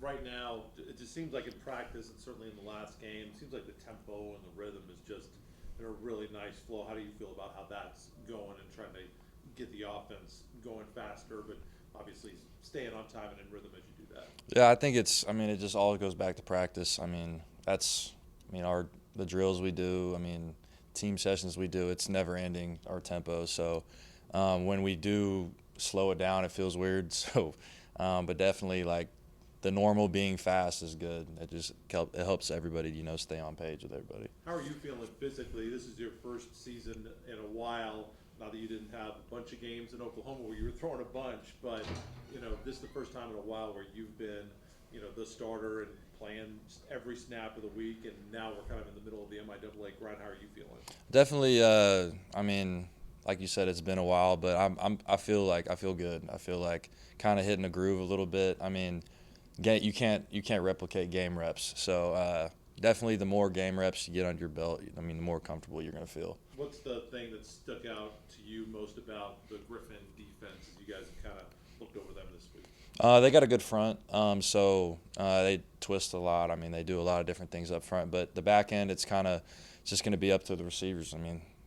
right now, it just seems like in practice and certainly in the last game, it seems like the tempo and the rhythm is just in a really nice flow. How do you feel about how that's going and trying to get the offense going faster, but obviously staying on time and in rhythm as you do that? Yeah, I think it just all goes back to practice. The drills we do, team sessions we do, it's never ending, our tempo. So when we do slow it down, it feels weird. But definitely, like, the normal being fast is good. It helps everybody, stay on page with everybody. How are you feeling physically? This is your first season in a while. Not that you didn't have a bunch of games in Oklahoma where you were throwing a bunch, but this is the first time in a while where you've been, the starter and playing every snap of the week, and now we're kind of in the middle of the MIAA grind. How are you feeling? Definitely. Like you said, it's been a while, but I feel good. I feel like kind of hitting a groove a little bit. You can't replicate game reps. So definitely, the more game reps you get under your belt, the more comfortable you're gonna feel. What's the thing that stuck out to you most about the Griffin defense as you guys have kind of looked over them this week? They got a good front, they twist a lot. They do a lot of different things up front, but the back end, it's just going to be up to the receivers.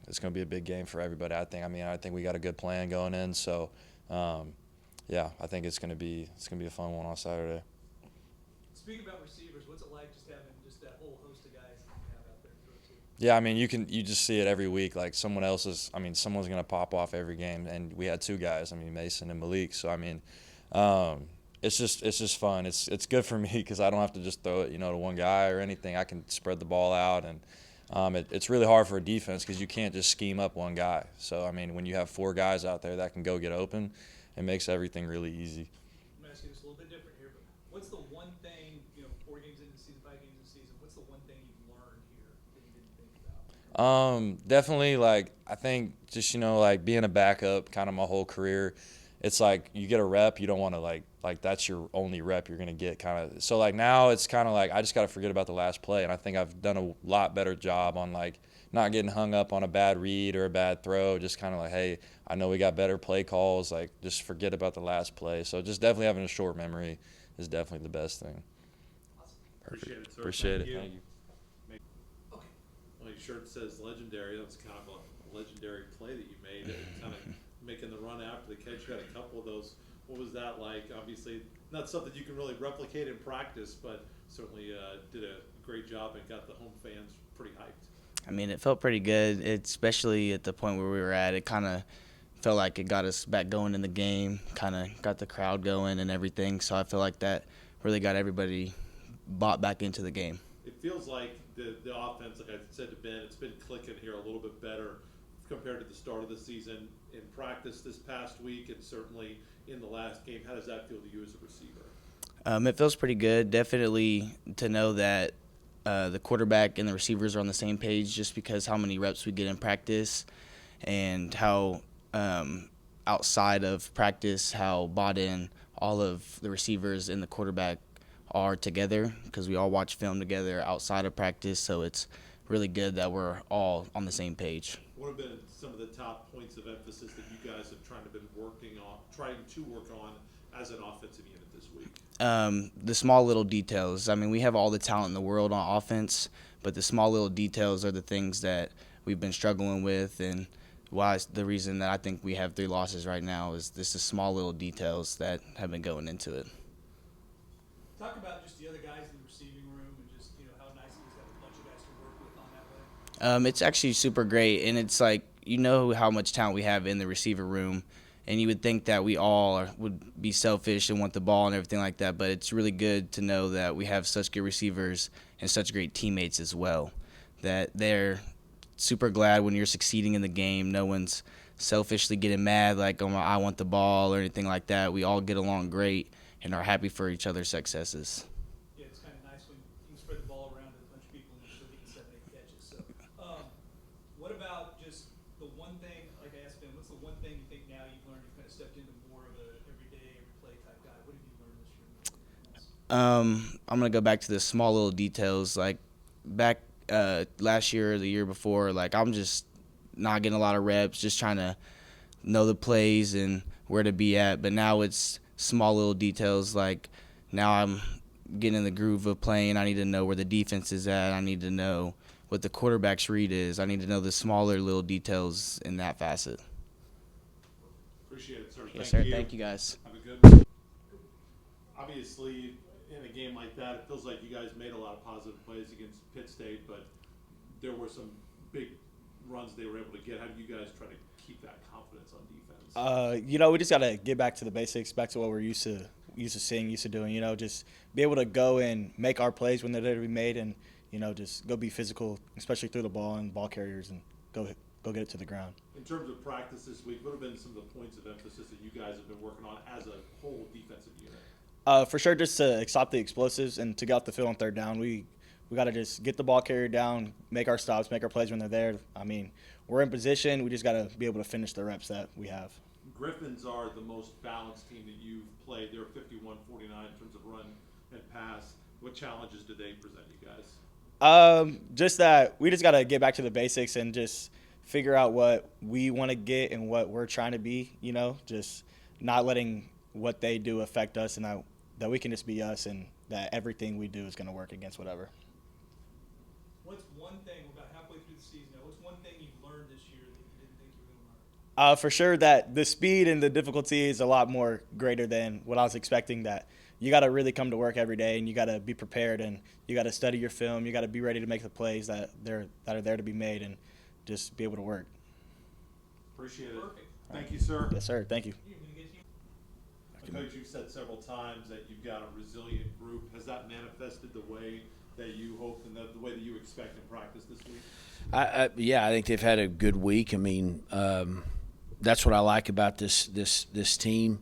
It's going to be a big game for everybody. I think we got a good plan going in. So, yeah, I think it's going to be a fun one on Saturday. Speaking about receivers, what's it like just having just that whole host of guys that you have out there to throw to? Yeah, you just see it every week. Like, someone's going to pop off every game, and we had two guys. Mason and Malik. So it's just fun. It's good for me because I don't have to just throw it, to one guy or anything. I can spread the ball out, and it's really hard for a defense because you can't just scheme up one guy. So when you have four guys out there that can go get open, it makes everything really easy. I'm gonna ask you this a little bit different here, but what's the one thing, 4 games into the season, 5 games into the season, what's the one thing you've learned here that you didn't think about? Definitely, like, I think just, like, being a backup kind of my whole career, it's like you get a rep, you don't want to, like that's your only rep you're going to get kind of. So, like, now it's kind of like I just got to forget about the last play, and I think I've done a lot better job on, like, not getting hung up on a bad read or a bad throw, just kind of like, hey, I know we got better play calls, like, just forget about the last play. So just definitely having a short memory is definitely the best thing. Awesome. Appreciate it, sir. Appreciate Thank it. you. Thank you. Okay. Well, your shirt says legendary. That's kind of a legendary play that you made. Kind of making the run after the catch. You had a couple of those. What was that like? Obviously, not something you can really replicate in practice, but certainly did a great job and got the home fans pretty hyped. It felt pretty good, especially at the point where we were at. It kind of felt like it got us back going in the game, kind of got the crowd going and everything. So I feel like that really got everybody bought back into the game. It feels like the offense, like I said to Ben, it's been clicking here a little bit better compared to the start of the season in practice this past week and certainly in the last game. How does that feel to you as a receiver? It feels pretty good. Definitely to know that the quarterback and the receivers are on the same page just because how many reps we get in practice and how outside of practice, how bought in all of the receivers and the quarterback are together because we all watch film together outside of practice. So it's really good that we're all on the same page. What have been some of the top points of emphasis that you guys have trying to work on as an offensive unit this week? The small little details. We have all the talent in the world on offense, but the small little details are the things that we've been struggling with, and why the reason that I think we have 3 losses right now is this is small little details that have been going into it. Talk about just the other guys in the receiving room and just, how nice it is to have a bunch of guys to work with on that way. It's actually super great, and it's like how much talent we have in the receiver room, and you would think that we all would be selfish and want the ball and everything like that, but it's really good to know that we have such good receivers and such great teammates as well, that they're super glad when you're succeeding in the game. No one's selfishly getting mad like, oh, I want the ball or anything like that. We all get along great and are happy for each other's successes. Yeah, it's kind of nice when you can spread the ball around to a bunch of people and you're still getting 7, 8 catches. So, what about just the one thing, like I asked Ben, what's the one thing you think now you've learned, you've kind of stepped into more of a everyday, every play type guy? What have you learned this year? I'm going to go back to the small little details. Like back last year or the year before, like I'm just not getting a lot of reps, just trying to know the plays and where to be at. But now it's small little details. Like now I'm get in the groove of playing. I need to know where the defense is at. I need to know what the quarterback's read is. I need to know the smaller little details in that facet. Appreciate it, sir. Yes, Thank sir. you. Thank you, guys. Have a good. Obviously, in a game like that, it feels like you guys made a lot of positive plays against Pitt State, but there were some big runs they were able to get. How do you guys try to keep that confidence on defense? We just got to get back to the basics, back to what we're used to seeing, used to doing. Just be able to go and make our plays when they're there to be made, and just go be physical, especially through the ball and ball carriers, and go get it to the ground. In terms of practice this week, what have been some of the points of emphasis that you guys have been working on as a whole defensive unit? For sure, just to stop the explosives and to get off the field on third down. We got to just get the ball carrier down, make our stops, make our plays when they're there. I mean, we're in position. We just got to be able to finish the reps that we have. Griffins are the most balanced team that you've played. They're 51-49 in terms of run and pass. What challenges do they present you guys? Just that we just got to get back to the basics and just figure out what we want to get and what we're trying to be, just not letting what they do affect us, and that we can just be us, and that everything we do is going to work against whatever. What's one thing, we're about halfway through the season now, what's one thing you've learned this year that you didn't think you were going to learn? For sure that the speed and the difficulty is a lot more greater than what I was expecting, that you got to really come to work every day, and you got to be prepared, and you got to study your film. You got to be ready to make the plays that are there to be made, and just be able to work. Appreciate it. Perfect. Thank you, sir. Yes, sir. Thank you. Coach, you've said several times that you've got a resilient group. Has that manifested the way that you hoped and the way that you expect in practice this week? Yeah, I think they've had a good week. I mean, that's what I like about this team.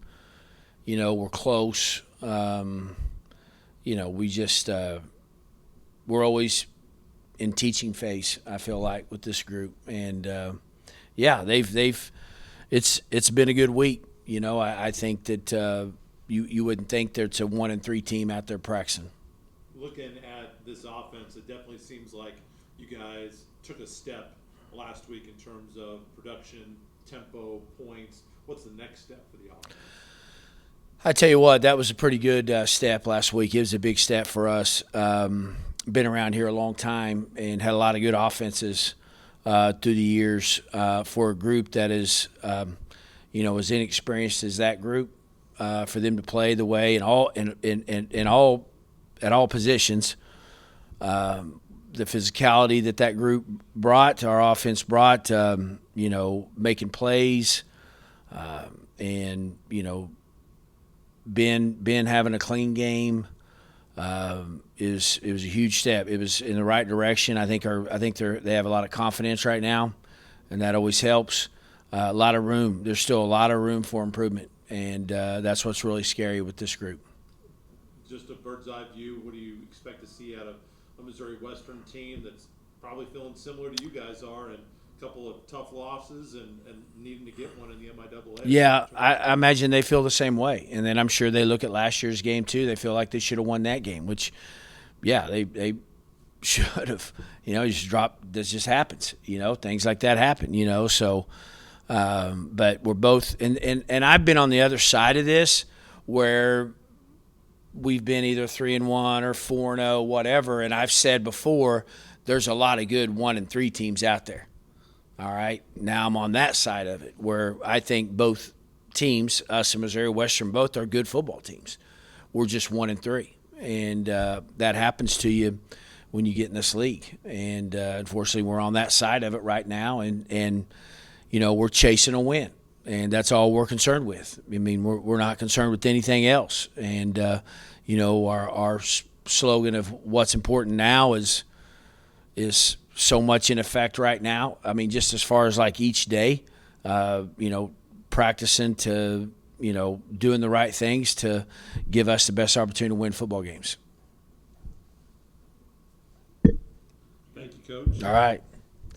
We're close. We just we're always in teaching phase, I feel like, with this group, and it's been a good week. I think that you wouldn't think there's a 1-3 team out there practicing. Looking at this offense, it definitely seems like you guys took a step last week in terms of production, tempo, points. What's the next step for the offense? I tell you what, that was a pretty good step last week. It was a big step for us. Been around here a long time and had a lot of good offenses through the years. For a group that is, as inexperienced as that group, for them to play the way at all positions, the physicality that group brought, our offense brought, making plays, and Ben having a clean game, it was a huge step. It was in the right direction. I think they have a lot of confidence right now, and that always helps. A lot of room. There's still a lot of room for improvement, and that's what's really scary with this group. Just a bird's eye view, what do you expect to see out of a Missouri Western team that's probably feeling similar to you guys are, and a couple of tough losses and needing to get one in the MIAA? Yeah, I imagine they feel the same way. And then I'm sure they look at last year's game too. They feel like they should have won that game, which, yeah, they should have. Just dropped. This just happens. Things like that happen. So, but we're both, and I've been on the other side of this where we've been either 3-1 or 4-0, whatever. And I've said before, there's a lot of good 1-3 teams out there. All right. Now I'm on that side of it where I think both teams, us and Missouri Western, both are good football teams. We're just 1-3. And that happens to you when you get in this league. And unfortunately, we're on that side of it right now. And we're chasing a win. And that's all we're concerned with. I mean, we're not concerned with anything else. And, our slogan of what's important now is so much in effect right now. I mean, just as far as like each day, practicing to, doing the right things to give us the best opportunity to win football games. Thank you, Coach. All right.